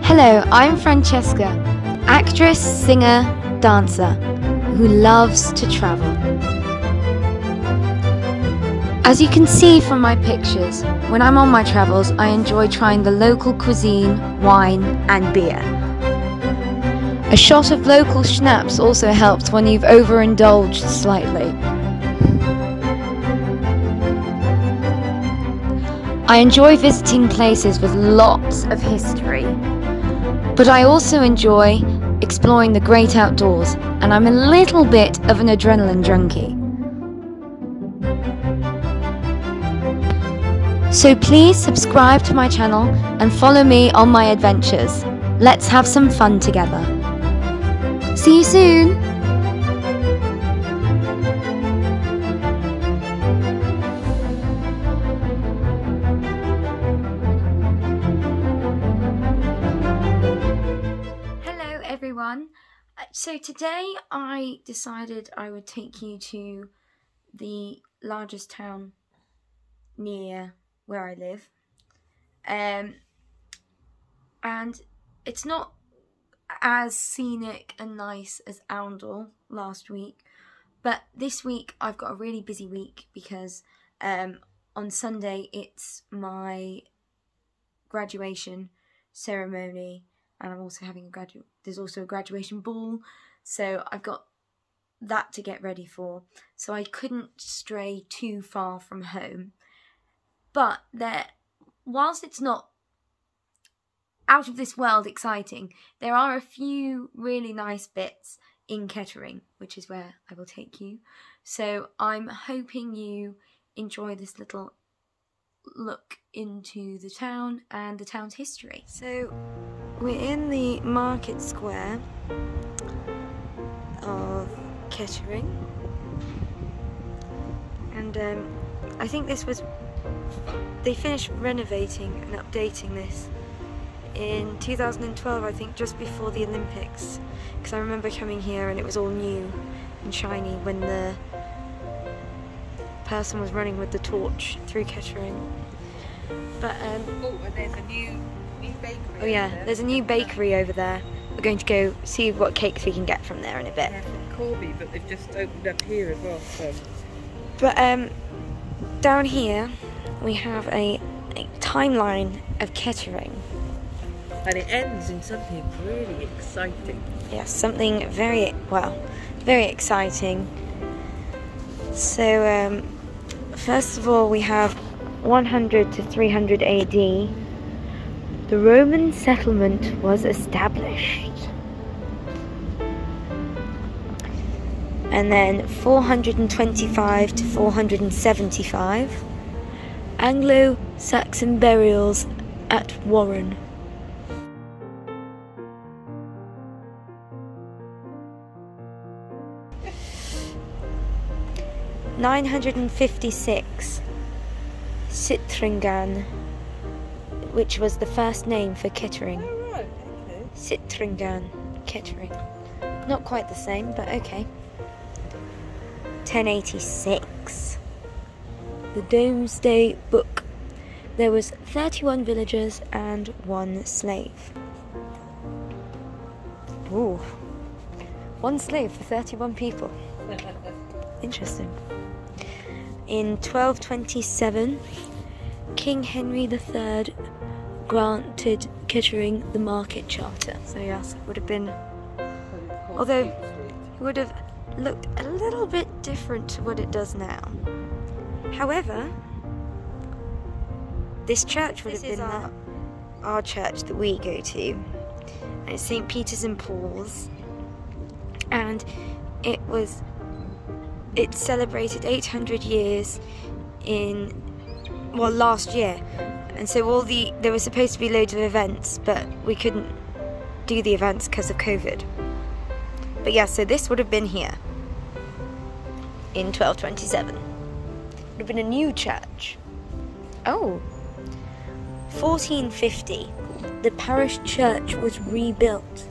Hello, I'm Francesca, actress, singer, dancer, who loves to travel. As you can see from my pictures, when I'm on my travels, I enjoy trying the local cuisine, wine and beer. A shot of local schnapps also helps when you've overindulged slightly. I enjoy visiting places with lots of history, but I also enjoy exploring the great outdoors, and I'm a little bit of an adrenaline junkie. So please subscribe to my channel and follow me on my adventures. Let's have some fun together. See you soon! Hello everyone. So today I decided I would take you to the largest town near where I live, and it's not as scenic and nice as Oundle last week, but this week I've got a really busy week because on Sunday it's my graduation ceremony, and I'm also having there's also a graduation ball, so I've got that to get ready for, so I couldn't stray too far from home. But whilst it's not out of this world exciting, there are a few really nice bits in Kettering, which is where I will take you. So I'm hoping you enjoy this little look into the town and the town's history. So we're in the market square of Kettering, and I think they finished renovating and updating this in 2012, I think, just before the Olympics, because I remember coming here and it was all new and shiny when the person was running with the torch through Kettering. But oh, and there's a new bakery. Oh yeah, there's a new bakery over there. We're going to go see what cakes we can get from there in a bit. Yeah, from Corby, but they've just opened up here as well. So. But down here we have a timeline of Kettering. And it ends in something really exciting. Yes, something very exciting. So first of all we have 100 to 300 AD. The Roman settlement was established. And then 425 to 475, Anglo-Saxon burials at Warren. (956) Cittringan, which was the first name for Kettering. Oh, right, okay. Cittringan, Kettering. Not quite the same, but okay. 1086. The Domesday Book. There was 31 villagers and 1 slave. Ooh. 1 slave for 31 people. Interesting. In 1227, King Henry III granted Kettering the market charter. So yes, it would have been, although it would have looked a little bit different to what it does now. However, this church would have been our church that we go to, and it's St. Peter's and Paul's, and it celebrated 800 years last year, and so there were supposed to be loads of events, but we couldn't do the events because of COVID. But yeah, so this would have been here in 1227. It would have been a new church. Oh, 1450, the parish church was rebuilt.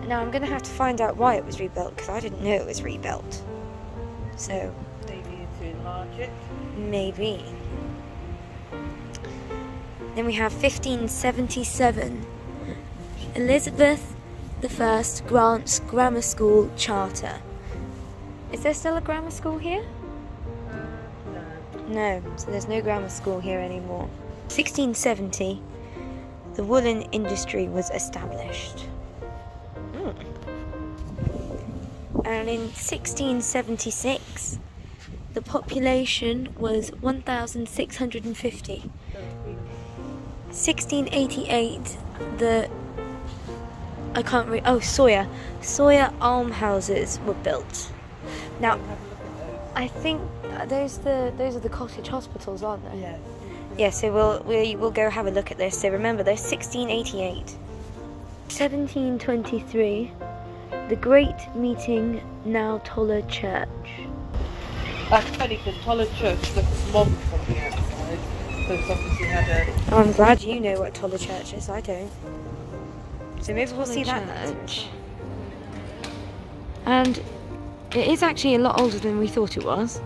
Now I'm going to have to find out why it was rebuilt, because I didn't know it was rebuilt. So They needed to enlarge it. Maybe. Then we have 1577, Elizabeth I grants grammar school charter. Is there still a grammar school here? No, so there's no grammar school here anymore. 1670, the woolen industry was established. And in 1676, the population was 1,650. 1688, Sawyer almhouses were built. Now, I think those are the cottage hospitals, aren't they? Yeah. Yeah, so we'll go have a look at this. So remember, there's 1688. 1723, the Great Meeting, now Toller Church. That's funny because Toller Church looks modern from the outside. So it's obviously had a... Oh, I'm glad you know what Toller Church is. I don't. So maybe we'll see that church. And it is actually a lot older than we thought it was.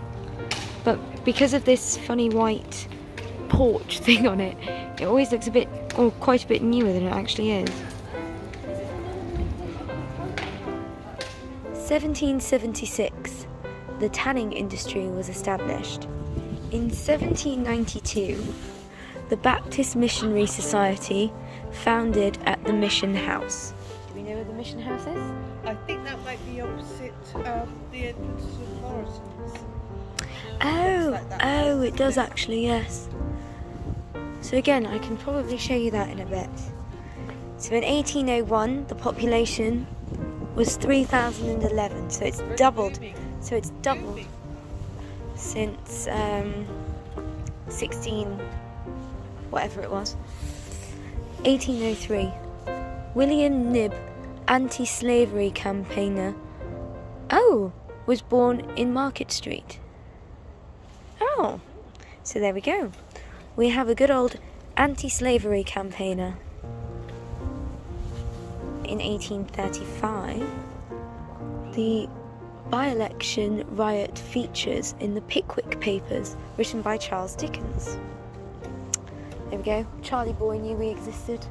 But because of this funny white porch thing on it, it always looks quite a bit newer than it actually is. 1776, the tanning industry was established. In 1792, the Baptist Missionary Society founded at the Mission House. Do we know where the Mission House is? I think that might be opposite the entrance to Morrison's. Oh, it does actually, yes. So again, I can probably show you that in a bit. So in 1801, the population was 3,011, so it's doubled. So it's doubled since 16, whatever it was. 1803, William Knibb, anti-slavery campaigner, was born in Market Street. Oh, so there we go. We have a good old anti-slavery campaigner. In 1835, the by-election riot features in the Pickwick Papers, written by Charles Dickens. There we go. Charlie Boy knew we existed.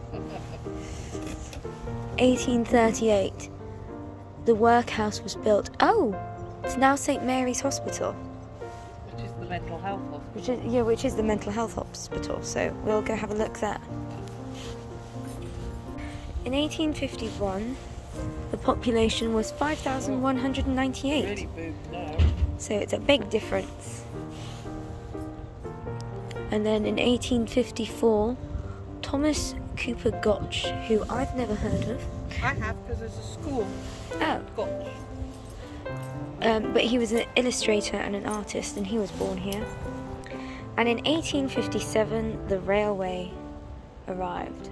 1838, the workhouse was built. Oh, it's now St Mary's Hospital. Which is the mental health hospital. Which is the mental health hospital. So we'll go have a look there. In 1851, the population was 5,198. Really boomed now. So it's a big difference. And then in 1854, Thomas Cooper Gotch, who I've never heard of. I have, because there's a school. Oh. Gotch. But he was an illustrator and an artist, and he was born here. And in 1857, the railway arrived.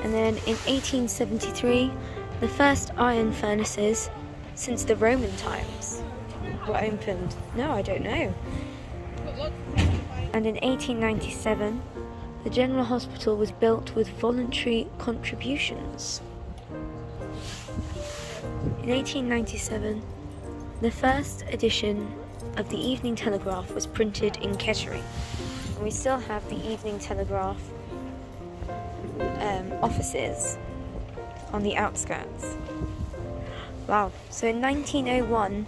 And then in 1873, the first iron furnaces since the Roman times were opened. No, I don't know. And in 1897, the General Hospital was built with voluntary contributions. In 1897, the first edition of the Evening Telegraph was printed in Kettering. And we still have the Evening Telegraph offices on the outskirts. Wow. So in 1901,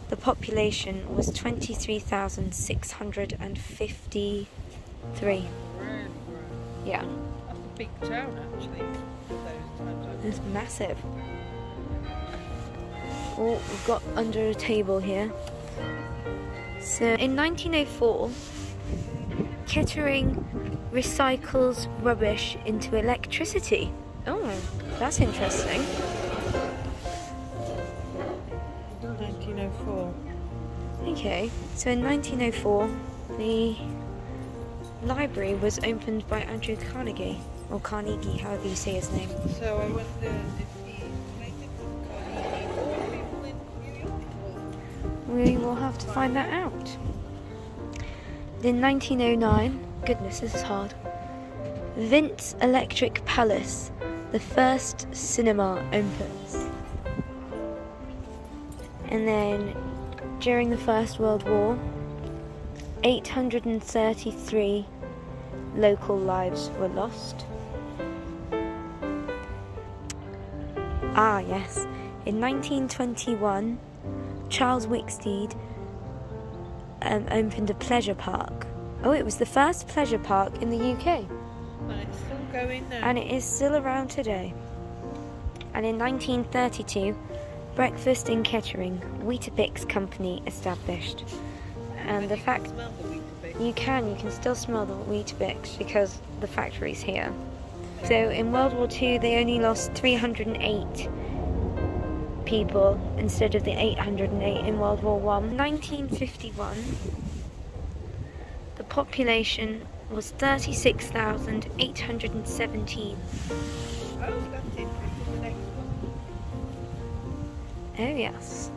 the population was 23,653. Yeah. That's a big town, actually. Those times. It's massive. Oh, we've got under a table here. So in 1904, Kettering recycles rubbish into electricity. Oh, that's interesting. 1904. Okay, so in 1904, the library was opened by Andrew Carnegie, or Carnegie, however you say his name. So I wonder if he's related to Carnegie or people in New York? We will have to find that out. In 1909, goodness, this is hard. Vince Electric Palace, the first cinema, opens. And then during the First World War, 833, local lives were lost. Ah yes, in 1921 Charles Wicksteed opened a pleasure park. Oh, it was the first pleasure park in the UK. And it's still going now. And it is still around today. And in 1932, Breakfast in Kettering, Weetabix Company established. And the fact Smell the Weetabix. you can still smell the Weetabix because the factory's here. So in World War II, they only lost 308 people instead of the 808 in World War I. In 1951, the population was 36,817. Oh, that's interesting. The next one. Oh yes.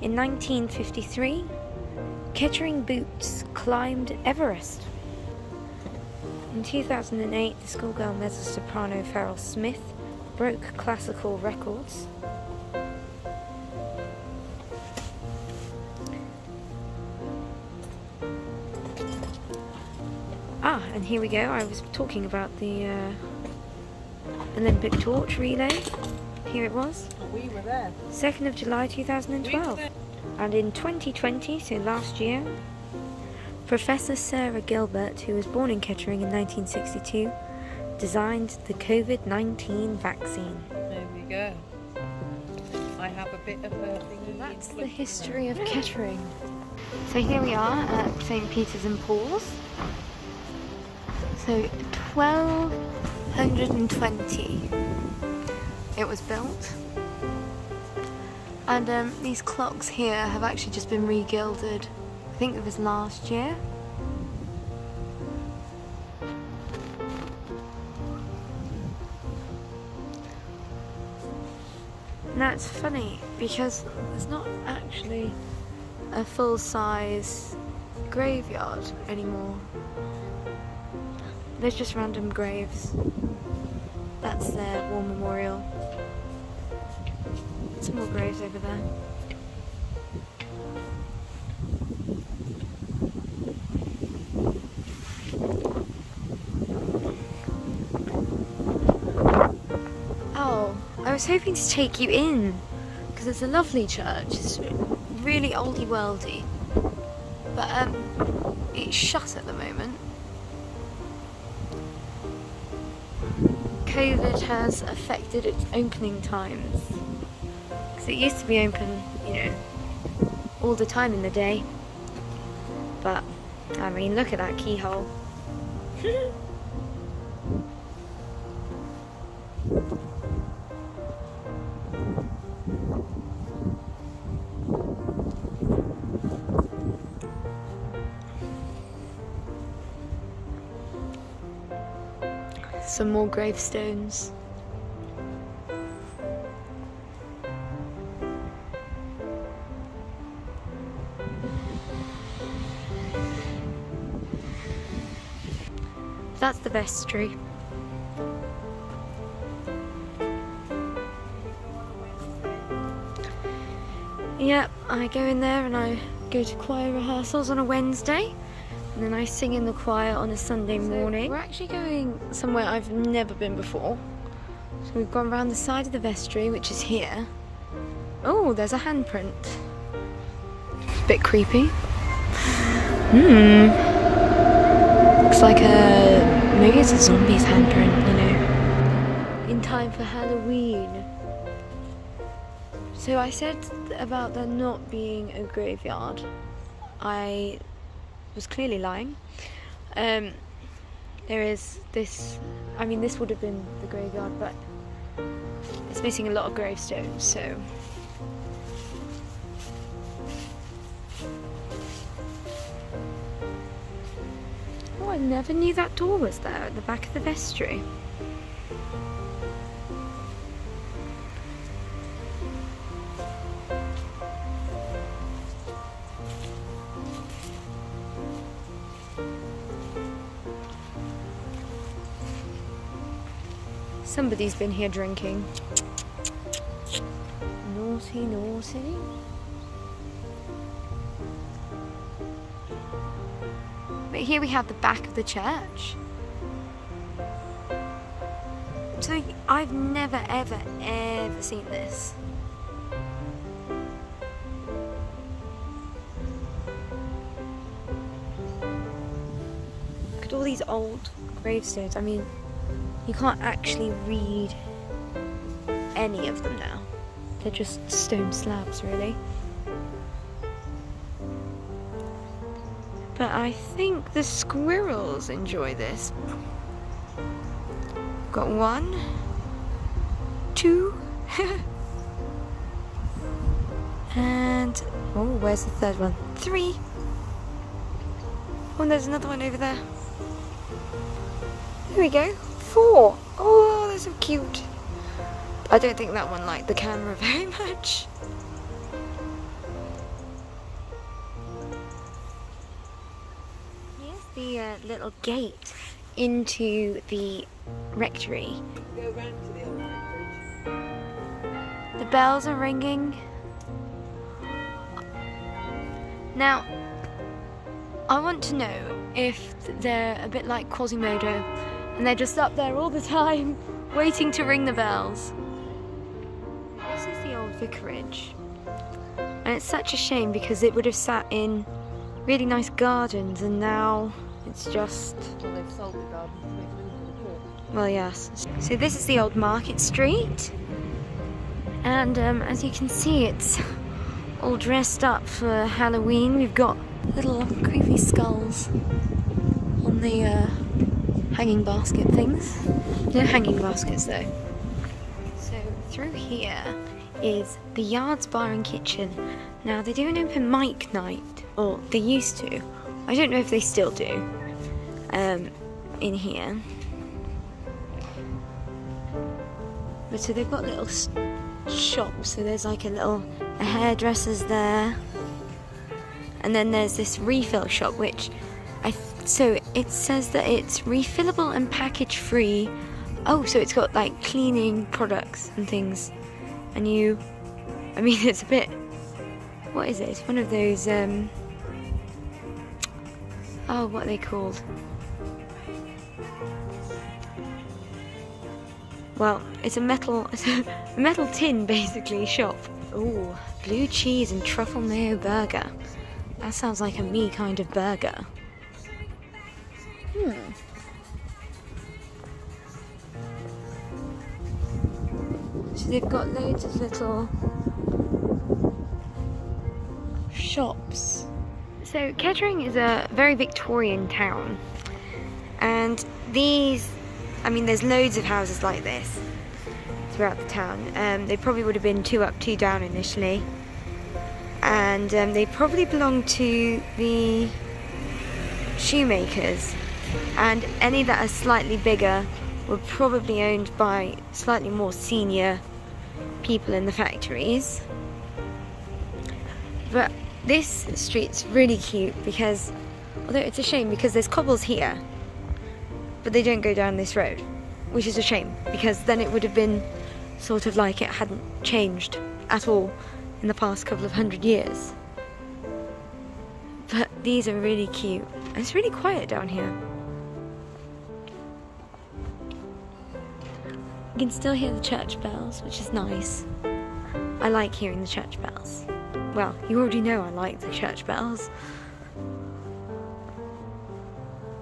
In 1953, Kettering Boots climbed Everest. In 2008, the schoolgirl mezzo-soprano Farrell Smith broke classical records. Ah, and here we go. I was talking about the Olympic torch relay. Here it was. Oh, we were there. 2nd of July 2012. And in 2020, so last year, Professor Sarah Gilbert, who was born in Kettering in 1962, designed the COVID-19 vaccine. There we go. I have a bit of a thing. That's the history of Kettering. So here we are at St. Peter's and Paul's. So 1220 it was built. And these clocks here have actually just been re-gilded. I think it was last year. And that's funny because there's not actually a full-size graveyard anymore. There's just random graves. That's their war memorial. Some more graves over there. Oh, I was hoping to take you in because it's a lovely church. It's really oldie worldy, but it's shut at the moment. COVID has affected its opening times. Because it used to be open, you know, all the time in the day. But, I mean, look at that keyhole. Some more gravestones. That's the vestry. Yep, I go in there and I go to choir rehearsals on a Wednesday. And then I sing in the choir on a Sunday morning. We're actually going somewhere I've never been before. So we've gone around the side of the vestry, which is here. Oh, there's a handprint. It's a bit creepy. Looks like maybe it's a zombie's handprint, you know. In time for Halloween. So I said about there not being a graveyard. I was clearly lying. There is this, I mean this would have been the graveyard, but it's missing a lot of gravestones, so. Oh, I never knew that door was there at the back of the vestry. Somebody's been here drinking. Naughty, naughty. But here we have the back of the church. So I've never ever seen this. Look at all these old gravestones. I mean, you can't actually read any of them now. They're just stone slabs, really. But I think the squirrels enjoy this. Got 1, 2, and oh, where's the third one? 3. Oh, and there's another one over there. There we go. 4. Oh, they're so cute. I don't think that one liked the camera very much. Here's the little gate into the rectory. Go round to the old bridge. The bells are ringing. Now, I want to know if they're a bit like Quasimodo and they're just up there all the time waiting to ring the bells. This is the old vicarage, and it's such a shame because it would have sat in really nice gardens, and now it's just... Well, they've sold the garden to make room for the church. Well, yes. So this is the old market street, and as you can see, it's all dressed up for Halloween. We've got little creepy skulls on the hanging basket things. No hanging baskets though. So through here is the Yards Bar and Kitchen. Now they do an open mic night, or they used to. I don't know if they still do. In here. But so they've got little shops. So there's like a hairdresser's there, and then there's this refill shop, which so it says that it's refillable and package free. Oh, so it's got like cleaning products and things, and I mean, it's a bit, what is it? It's one of those oh, what are they called? Well, it's a metal tin basically shop. Ooh, blue cheese and truffle mayo burger. That sounds like a me kind of burger. So they've got loads of little shops. So Kettering is a very Victorian town, and I mean, there's loads of houses like this throughout the town. They probably would have been 2 up, 2 down initially, and they probably belonged to the shoemakers, and any that are slightly bigger were probably owned by slightly more senior people in the factories. But this street's really cute because, although it's a shame because there's cobbles here, but they don't go down this road, which is a shame because then it would have been sort of like it hadn't changed at all in the past couple of 100 years. But these are really cute. And it's really quiet down here. You can still hear the church bells, which is nice. I like hearing the church bells. Well, you already know I like the church bells.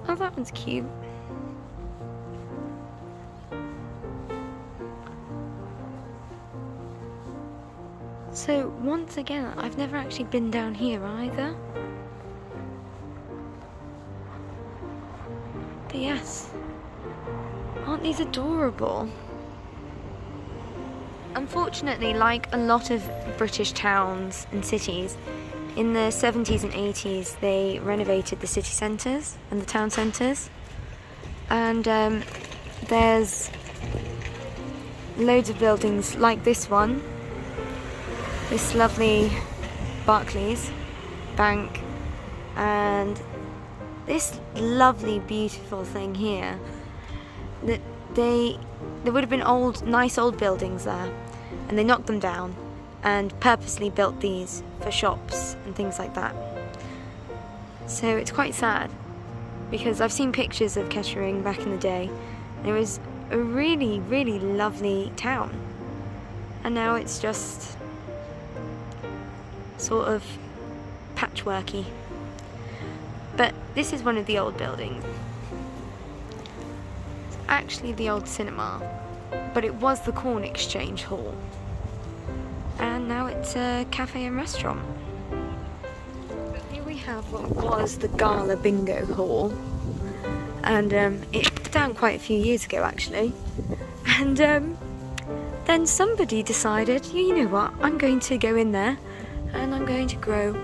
Oh, that one's cute. So, once again, I've never actually been down here either. But yes, aren't these adorable? Unfortunately, like a lot of British towns and cities, in the 70s and 80s they renovated the city centres and the town centres, and there's loads of buildings like this one, this lovely Barclays Bank, and this lovely beautiful thing here. That there would have been nice old buildings there, and they knocked them down and purposely built these for shops and things like that. So it's quite sad because I've seen pictures of Kettering back in the day, and it was a really, really lovely town. And now it's just sort of patchworky. But this is one of the old buildings. It's actually the old cinema, but it was the Corn Exchange Hall. And now it's a cafe and restaurant. But here we have what was the Gala Bingo Hall. And it was down quite a few years ago actually. And then somebody decided, you know what, I'm going to go in there and I'm going to grow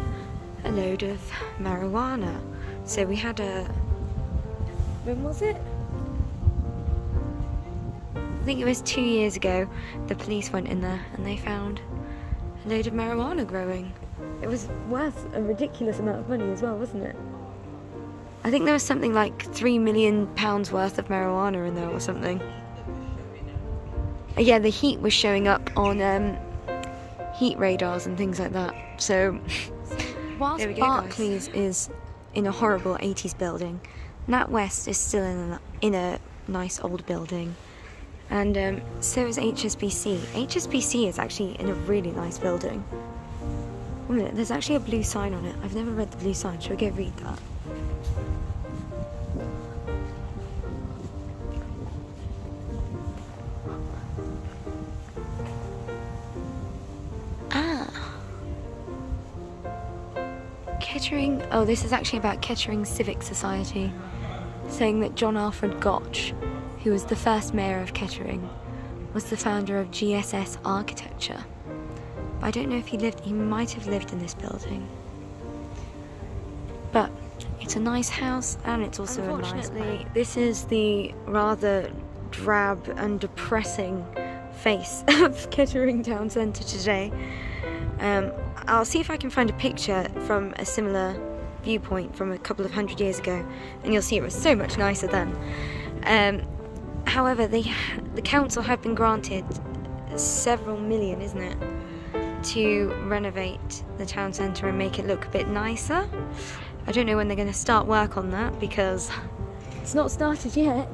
a load of marijuana. So we had when was it? I think it was 2 years ago, the police went in there and they found a load of marijuana growing. It was worth a ridiculous amount of money as well, wasn't it? I think there was something like £3 million worth of marijuana in there or something. Yeah, the heat was showing up on heat radars and things like that. So, whilst Barclays is in a horrible 80s building, NatWest is still in a nice old building. And so is HSBC. HSBC is actually in a really nice building. Wait a minute, there's actually a blue sign on it. I've never read the blue sign. Shall we go read that? Kettering, oh, this is actually about Kettering Civic Society, saying that John Alfred Gotch, who was the first mayor of Kettering, was the founder of GSS Architecture. But I don't know if he might have lived in this building. But it's a nice house and it's also a nice place. This is the rather drab and depressing face of Kettering Town Centre today. I'll see if I can find a picture from a similar viewpoint from a couple of 100 years ago, and you'll see it was so much nicer then. However, the council have been granted several million, isn't it, to renovate the town centre and make it look a bit nicer. I don't know when they're going to start work on that because it's not started yet.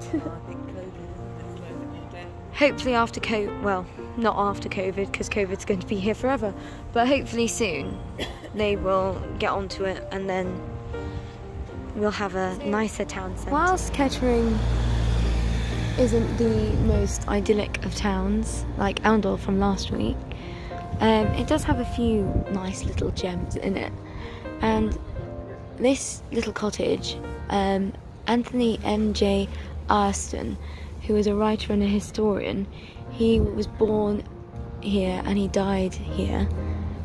Hopefully after COVID, well, not after COVID because COVID's going to be here forever, but hopefully soon they will get onto it and then we'll have a nicer town centre. Whilst Kettering isn't the most idyllic of towns, like Oundle from last week, it does have a few nice little gems in it. And this little cottage, Anthony M.J. Arston, who was a writer and a historian, he was born here and he died here.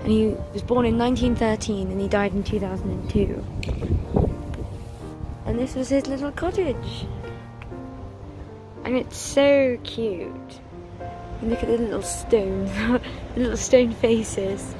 And he was born in 1913 and he died in 2002. And this was his little cottage. And it's so cute. You look at the little stones, the little stone faces.